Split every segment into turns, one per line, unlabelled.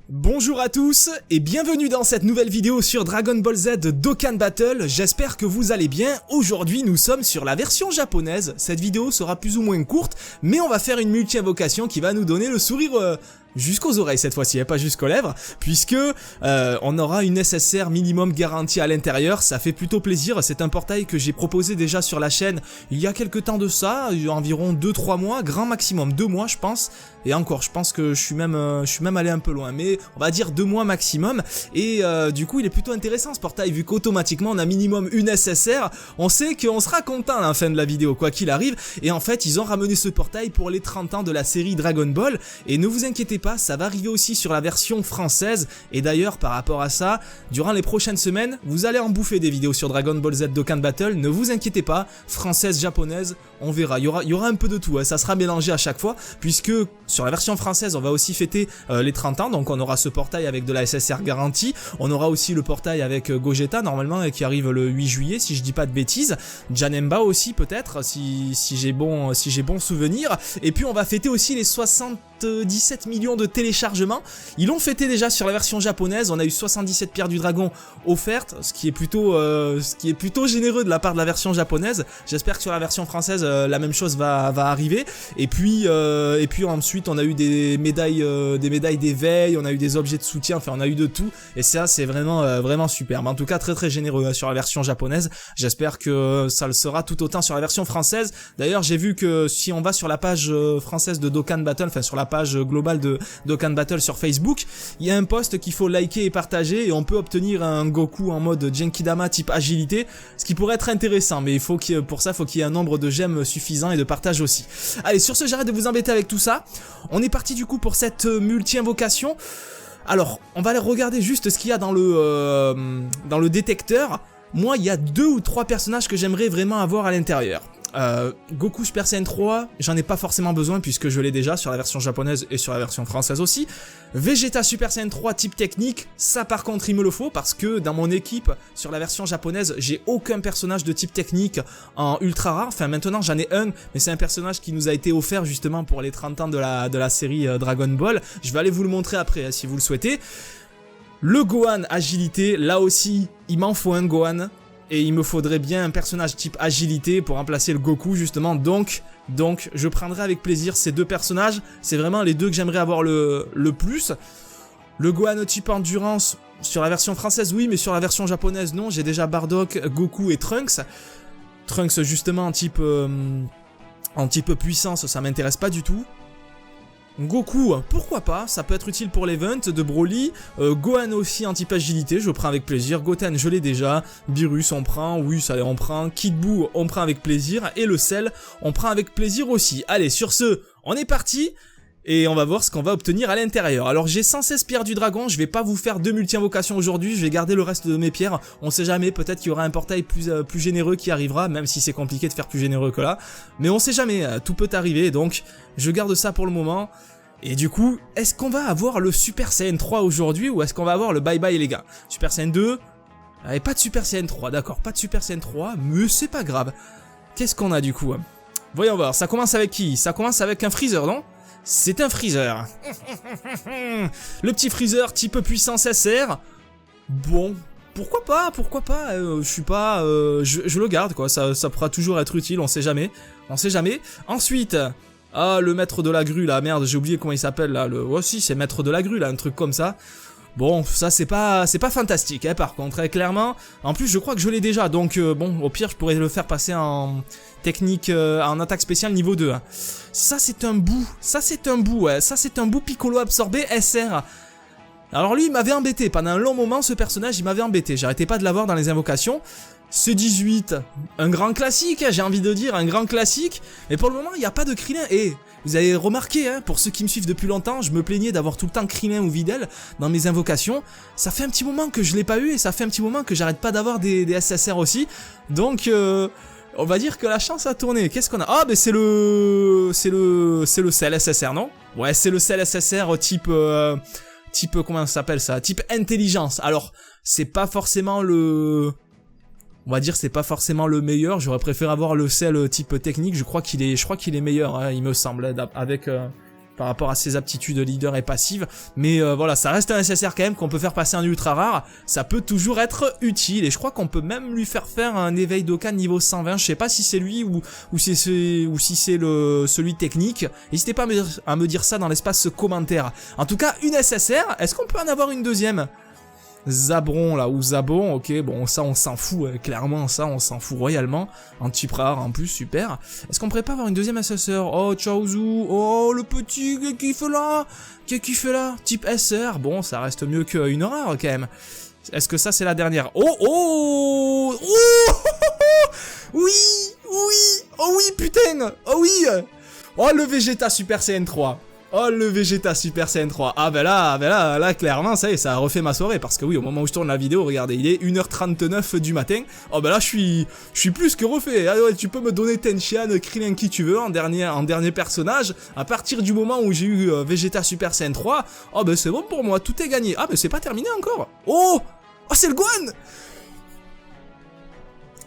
Bonjour à tous et bienvenue dans cette nouvelle vidéo sur Dragon Ball Z Dokkan Battle, j'espère que vous allez bien. Aujourd'hui nous sommes sur la version japonaise, cette vidéo sera plus ou moins courte, mais on va faire une multi-invocation qui va nous donner le sourire jusqu'aux oreilles cette fois-ci, pas jusqu'aux lèvres, puisque on aura une SSR minimum garantie à l'intérieur, ça fait plutôt plaisir. C'est un portail que j'ai proposé déjà sur la chaîne il y a quelques temps de ça, environ 2-3 mois, grand maximum 2 mois je pense, et encore je pense que je suis même allé un peu loin, mais on va dire 2 mois maximum, et du coup il est plutôt intéressant ce portail, vu qu'automatiquement on a minimum une SSR, on sait qu'on sera content à la fin de la vidéo, quoi qu'il arrive, et en fait ils ont ramené ce portail pour les 30 ans de la série Dragon Ball, et ne vous inquiétez pas, ça va arriver aussi sur la version française, et d'ailleurs par rapport à ça, durant les prochaines semaines, vous allez en bouffer des vidéos sur Dragon Ball Z Dokkan Battle, ne vous inquiétez pas, française, japonaise, on verra, il y aura un peu de tout, hein, ça sera mélangé à chaque fois, puisque sur la version française, on va aussi fêter les 30 ans, donc on aura ce portail avec de la SSR garantie, on aura aussi le portail avec Gogeta normalement, qui arrive le 8 juillet, si je dis pas de bêtises, Janemba aussi peut-être, si j'ai bon souvenir, et puis on va fêter aussi les 77 millions de téléchargements. Ils l'ont fêté déjà sur la version japonaise, on a eu 77 pierres du dragon offertes, ce qui est plutôt généreux de la part de la version japonaise. J'espère que sur la version française la même chose va arriver. Et puis ensuite on a eu des médailles d'éveil, on a eu des objets de soutien, enfin on a eu de tout, et ça c'est vraiment superbe. En tout cas très généreux sur la version japonaise. J'espère que ça le sera tout autant sur la version française. D'ailleurs j'ai vu que si on va sur la page française de Dokkan Battle, enfin sur la page globale de Dokkan Battle sur Facebook, il y a un post qu'il faut liker et partager, et on peut obtenir un Goku en mode Genkidama type agilité, ce qui pourrait être intéressant, mais pour ça il faut qu'il y ait un nombre de j'aime suffisant et de partage aussi. Allez, sur ce, j'arrête de vous embêter avec tout ça, on est parti du coup pour cette multi-invocation. Alors, on va aller regarder juste ce qu'il y a dans le détecteur. Moi, il y a 2 ou 3 personnages que j'aimerais vraiment avoir à l'intérieur. Goku Super Saiyan 3, j'en ai pas forcément besoin puisque je l'ai déjà sur la version japonaise et sur la version française aussi. Vegeta Super Saiyan 3 type technique, ça par contre il me le faut parce que dans mon équipe sur la version japonaise j'ai aucun personnage de type technique en ultra rare. Enfin maintenant j'en ai un, mais c'est un personnage qui nous a été offert justement pour les 30 ans de la série Dragon Ball. Je vais aller vous le montrer après si vous le souhaitez. Le Gohan agilité, là aussi il m'en faut un Gohan. Et il me faudrait bien un personnage type agilité pour remplacer le Goku justement, donc je prendrai avec plaisir ces 2 personnages, c'est vraiment les 2 que j'aimerais avoir le plus. Le Gohan type endurance, sur la version française oui, mais sur la version japonaise non, j'ai déjà Bardock, Goku et Trunks. Trunks justement en type puissance, ça m'intéresse pas du tout. Goku, pourquoi pas, ça peut être utile pour l'event de Broly. Gohan aussi en type agilité, je prends avec plaisir. Goten, je l'ai déjà. Beerus, on prend, oui, ça on prend. Kid Buu, on prend avec plaisir. Et le Cell, on prend avec plaisir aussi. Allez, sur ce, on est parti. Et on va voir ce qu'on va obtenir à l'intérieur. Alors j'ai 116 pierres du dragon, je vais pas vous faire 2 multi-invocations aujourd'hui, je vais garder le reste de mes pierres. On sait jamais, peut-être qu'il y aura un portail plus généreux qui arrivera, même si c'est compliqué de faire plus généreux que là. Mais on sait jamais, tout peut arriver, donc je garde ça pour le moment. Et du coup, est-ce qu'on va avoir le Super Saiyan 3 aujourd'hui, ou est-ce qu'on va avoir le bye bye les gars? Super Saiyan 2, et pas de Super Saiyan 3, d'accord, pas de Super Saiyan 3, mais c'est pas grave. Qu'est-ce qu'on a du coup? Voyons voir, ça commence avec qui? Ça commence avec un Freezer, non? C'est un Freezer. Le petit Freezer type puissance SR. Bon, pourquoi pas, je suis pas... je le garde quoi, ça pourra toujours être utile, on sait jamais. Ensuite, le maître de la grue là, merde, j'ai oublié comment il s'appelle là, ouais si, c'est maître de la grue là, un truc comme ça. Bon, ça c'est pas fantastique hein, par contre, hein, clairement. En plus je crois que je l'ai déjà, donc bon, au pire je pourrais le faire passer en technique, en attaque spéciale niveau 2. Hein. Ça c'est un bout, ouais. Ça c'est un bout Piccolo absorbé SR. Alors lui il m'avait embêté, pendant un long moment ce personnage il m'avait embêté, j'arrêtais pas de l'avoir dans les invocations. C18, un grand classique, j'ai envie de dire, un grand classique, mais pour le moment il n'y a pas de Krillin, et vous avez remarqué, hein, pour ceux qui me suivent depuis longtemps, je me plaignais d'avoir tout le temps Krillin ou Videl dans mes invocations, ça fait un petit moment que je l'ai pas eu, et ça fait un petit moment que j'arrête pas d'avoir des SSR aussi, donc on va dire que la chance a tourné. Qu'est-ce qu'on a? Ah, ben c'est le Cell SSR, non? Ouais, c'est le Cell SSR type comment ça s'appelle ça? Type intelligence. Alors, c'est pas forcément le... On va dire c'est pas forcément le meilleur, j'aurais préféré avoir le Cell type technique, je crois qu'il est meilleur, hein, il me semble, avec par rapport à ses aptitudes leader et passive. Mais voilà, ça reste un SSR quand même qu'on peut faire passer en ultra rare. Ça peut toujours être utile et je crois qu'on peut même lui faire un éveil d'Okan niveau 120. Je sais pas si c'est lui ou si c'est celui technique. N'hésitez pas à me dire ça dans l'espace commentaire. En tout cas, une SSR, est-ce qu'on peut en avoir une deuxième? Zabron là, ou Zabon, ok, bon ça on s'en fout, clairement ça on s'en fout royalement, en type rare en plus, super. Est-ce qu'on pourrait pas avoir une deuxième SSR? Oh Chaozu, oh le petit, qu'est-ce qu'il fait là? Type SR, bon ça reste mieux qu'une rare quand même. Est-ce que ça c'est la dernière? Oh oui, oh oui putain, oh oui. Oh le Vegeta Super Saiyan 3. Oh le Vegeta Super Saiyan 3. Ah ben là clairement ça y est, ça a refait ma soirée. Parce que oui, au moment où je tourne la vidéo, regardez, il est 1h39 du matin. Oh ben là je suis plus que refait. Ah ouais, tu peux me donner Tenshinhan, Krillin, qui tu veux en dernier personnage. À partir du moment où j'ai eu Vegeta Super Saiyan 3, oh ben c'est bon pour moi, tout est gagné. Ah ben c'est pas terminé encore. Oh c'est le Gohan.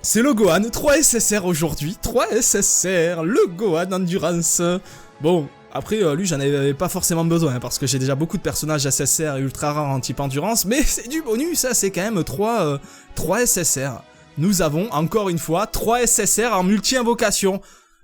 C'est le Gohan, 3 SSR aujourd'hui, 3 SSR, le Gohan Endurance. Bon, après lui j'en avais pas forcément besoin, hein, parce que j'ai déjà beaucoup de personnages SSR et ultra rares en type Endurance, mais c'est du bonus, ça c'est quand même 3 SSR. Nous avons, encore une fois, 3 SSR en multi-invocation.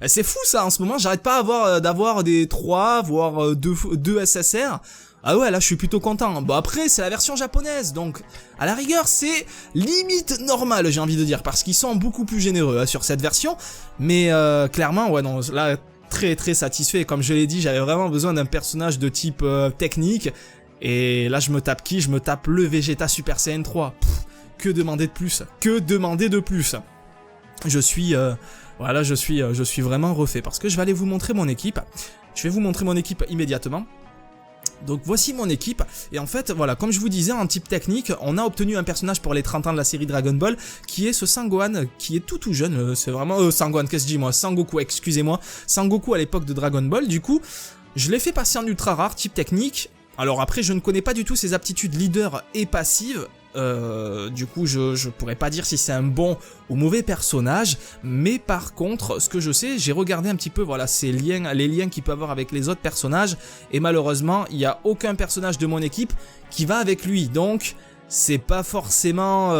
C'est fou ça, en ce moment j'arrête pas d'avoir des 3, voire 2 SSR. Ah ouais, là je suis plutôt content. Bon après c'est la version japonaise, donc à la rigueur c'est limite normal, j'ai envie de dire, parce qu'ils sont beaucoup plus généreux hein, sur cette version. Mais clairement ouais non, là très satisfait. Et comme je l'ai dit, j'avais vraiment besoin d'un personnage de type technique. Et là je me tape qui? Je me tape le Vegeta Super Saiyan 3. Que demander de plus? Que demander de plus? Je suis voilà, je suis vraiment refait, parce que je vais aller vous montrer mon équipe. Je vais vous montrer mon équipe immédiatement. Donc voici mon équipe, et en fait voilà, comme je vous disais, en type technique, on a obtenu un personnage pour les 30 ans de la série Dragon Ball, qui est ce Sangohan, qui est tout jeune, c'est vraiment, Sangohan, qu'est-ce que je dis moi, Sangoku, excusez-moi, Sangoku à l'époque de Dragon Ball. Du coup, je l'ai fait passer en ultra rare, type technique. Alors après, je ne connais pas du tout ses aptitudes leader et passive. Du coup je pourrais pas dire si c'est un bon ou mauvais personnage, mais par contre ce que je sais, j'ai regardé un petit peu voilà les liens qu'il peut avoir avec les autres personnages, et malheureusement il n'y a aucun personnage de mon équipe qui va avec lui, donc c'est pas forcément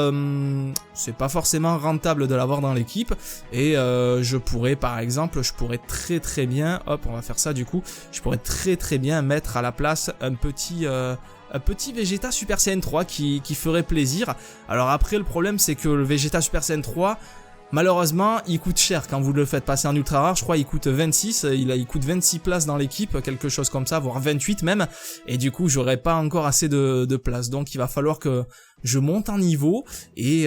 rentable de l'avoir dans l'équipe. Et je pourrais par exemple, très bien, hop on va faire ça du coup, je pourrais très bien mettre à la place un petit Vegeta Super Saiyan 3 qui ferait plaisir. Alors après le problème c'est que le Vegeta Super Saiyan 3, malheureusement il coûte cher quand vous le faites passer en ultra rare. Je crois il coûte 26, il coûte 26 places dans l'équipe, quelque chose comme ça, voire 28 même. Et du coup j'aurais pas encore assez de place, donc il va falloir que je monte en niveau et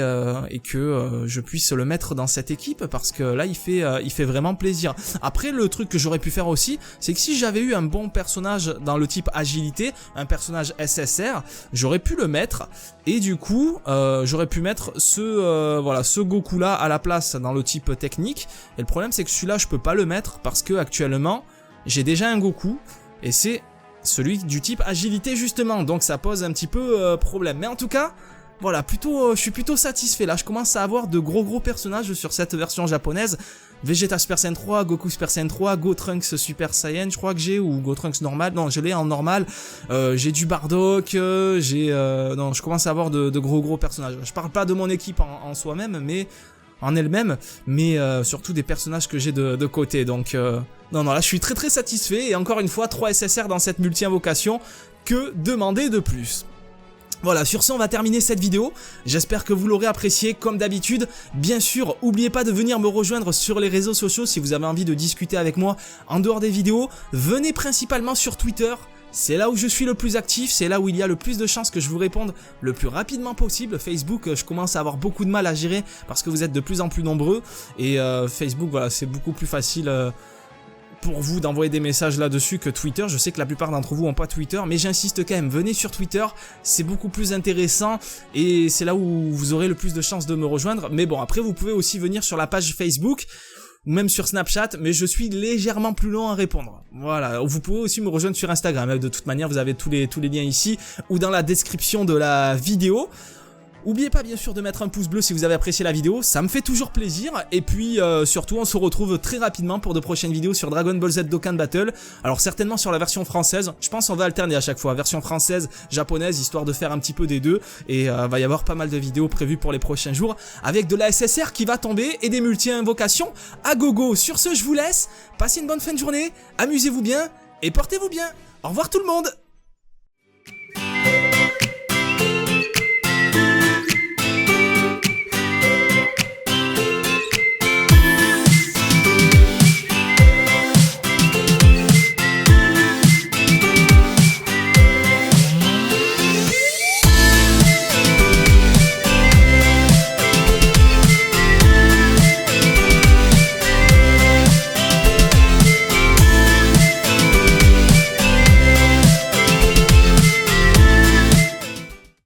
que je puisse le mettre dans cette équipe, parce que là il fait vraiment plaisir. Après le truc que j'aurais pu faire aussi, c'est que si j'avais eu un bon personnage dans le type agilité, un personnage SSR, j'aurais pu le mettre, et du coup j'aurais pu mettre ce Goku là à la place dans le type technique. Et le problème c'est que celui-là je peux pas le mettre parce que actuellement j'ai déjà un Goku et c'est celui du type agilité justement, donc ça pose un petit peu problème. Mais en tout cas voilà, je suis plutôt satisfait. Là je commence à avoir de gros personnages sur cette version japonaise. Vegeta Super Saiyan 3, Goku Super Saiyan 3, Gotrunks Super Saiyan je crois que j'ai, ou Gotrunks normal, non je l'ai en normal. J'ai du Bardock, non je commence à avoir de gros personnages. Je parle pas de mon équipe en soi-même, mais en elle-même, mais surtout des personnages que j'ai de côté. Donc non là je suis très satisfait, et encore une fois 3 SSR dans cette multi-invocation, que demander de plus? Voilà, sur ce on va terminer cette vidéo, j'espère que vous l'aurez apprécié comme d'habitude. Bien sûr, n'oubliez pas de venir me rejoindre sur les réseaux sociaux si vous avez envie de discuter avec moi en dehors des vidéos. Venez principalement sur Twitter, c'est là où je suis le plus actif, c'est là où il y a le plus de chances que je vous réponde le plus rapidement possible. Facebook, je commence à avoir beaucoup de mal à gérer parce que vous êtes de plus en plus nombreux, et Facebook, voilà, c'est beaucoup plus facile pour vous d'envoyer des messages là-dessus que Twitter. Je sais que la plupart d'entre vous n'ont pas Twitter, mais j'insiste quand même, venez sur Twitter, c'est beaucoup plus intéressant et c'est là où vous aurez le plus de chances de me rejoindre. Mais bon, après vous pouvez aussi venir sur la page Facebook ou même sur Snapchat, mais je suis légèrement plus long à répondre. Voilà, vous pouvez aussi me rejoindre sur Instagram, de toute manière vous avez tous les liens ici ou dans la description de la vidéo. Oubliez pas bien sûr de mettre un pouce bleu si vous avez apprécié la vidéo, ça me fait toujours plaisir. Et puis surtout on se retrouve très rapidement pour de prochaines vidéos sur Dragon Ball Z Dokkan Battle. Alors certainement sur la version française, je pense on va alterner à chaque fois, version française, japonaise, histoire de faire un petit peu des deux. Et va y avoir pas mal de vidéos prévues pour les prochains jours, avec de la SSR qui va tomber et des multi-invocations à gogo. Sur ce je vous laisse, passez une bonne fin de journée, amusez-vous bien et portez-vous bien. Au revoir tout le monde.